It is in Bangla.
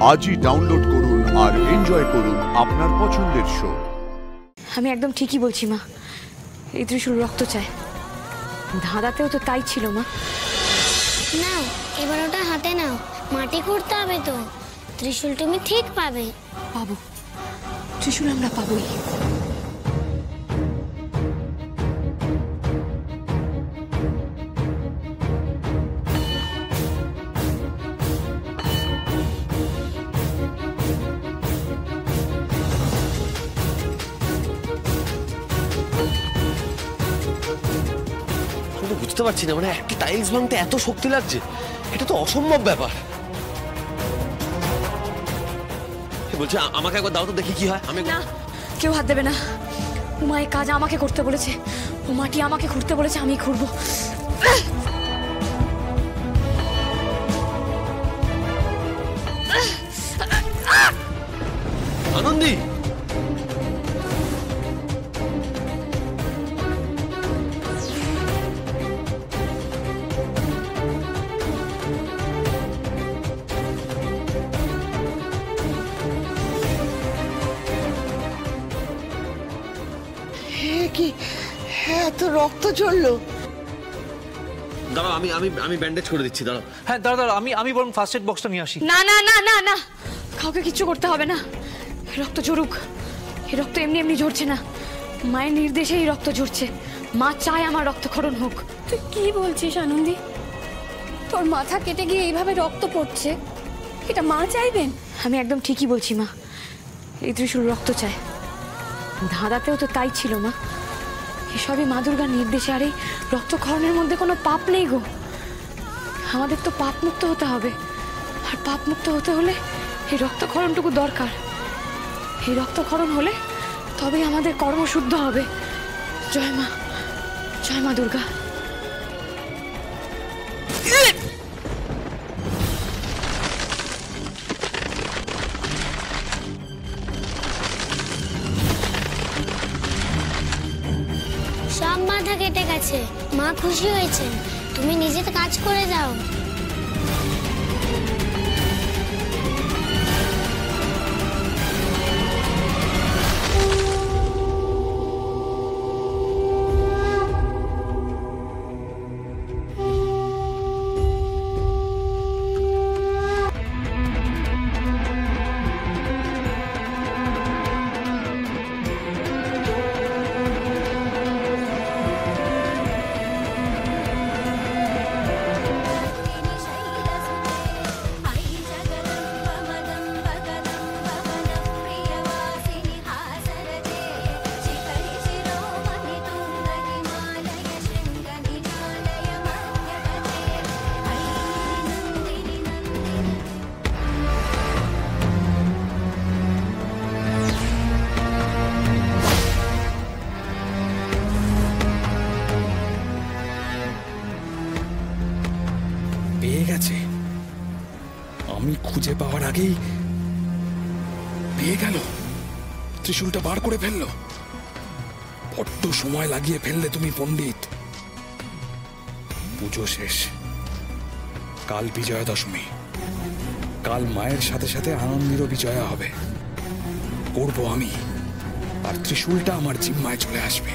আজই ডাউনলোড করুন আর এনজয় করুন আপনার পছন্দের শো। আমি একদম ঠিকই বলছি মা, এই ত্রিশূল রক্ত চায়। ধাঁধাতেও তো তাই ছিল মা। নাও এবার ওটা হাতে নাও, মাটি খুঁড়তে হবে তো। ত্রিশূল তুমি ঠিক পাবে। পাবো, ত্রিশূল আমরা পাবোই। বুঝতে পারছি না, মানে একটা টাইলস ভাঙতে এত শক্তি লাগছে, এটা তো অসম্ভব ব্যাপার। বলছে আমাকে একবার দাও তো দেখি কি হয়। আমি না, কেউ হাত দেবে না। উমা এই কাজ আমাকে করতে বলেছে, ও মাটি আমাকে খুঁড়তে বলেছে, আমি খুঁড়বো। আনন্দী, কি এত রক্ত ঝরলো? দাঁড়াও, আমি আমি আমি ব্যান্ডেজ করে দিচ্ছি, দাঁড়াও। হ্যাঁ দাঁড়াও, আমি বরং ফার্স্ট এড বক্সটা নিয়ে আসি। না না না না না, কাউকে কিচ্ছু করতে হবে না। রক্ত ঝরুক, এই রক্ত এমনি এমনি ঝরছে না, মায়ের নির্দেশে এই রক্ত ঝরছে। মা চায় আমার রক্তক্ষরণ হোক। তুই কি বলছিস আনন্দী? তোর মাথা কেটে গিয়ে এইভাবে রক্ত পড়ছে, এটা মা চাইবেন? আমি একদম ঠিকই বলছি মা, এই ত্রিশূল রক্ত চায়। ধাঁধাতেও তো তাই ছিল মা। এসবই মা দুর্গার নির্দেশে। আর এই রক্তক্ষরণের মধ্যে কোনো পাপ নেই গো। আমাদের তো পাপ মুক্ত হতে হবে, আর পাপ মুক্ত হতে হলে এই রক্তক্ষরণটুকু দরকার। এই রক্তক্ষরণ হলে তবেই আমাদের কর্ম শুদ্ধ হবে। জয় মা, জয় মা দুর্গা। সব মাথা কেটে গেছে, মা খুশি হয়েছে। তুমি নিজে তো কাজ করে যাও। পেয়ে গেছে, আমি খুঁজে পাওয়ার আগেই পেয়ে গেল। ত্রিশূলটা বার করে ফেললো। বড্ড সময় লাগিয়ে ফেললে তুমি পণ্ডিত। পুজো শেষ, কাল বিজয়া দশমী। কাল মায়ের সাথে সাথে আনন্দেরও বিজয়া হবে। করবো আমি, আর ত্রিশূলটা আমার জিম্মায় চলে আসবে।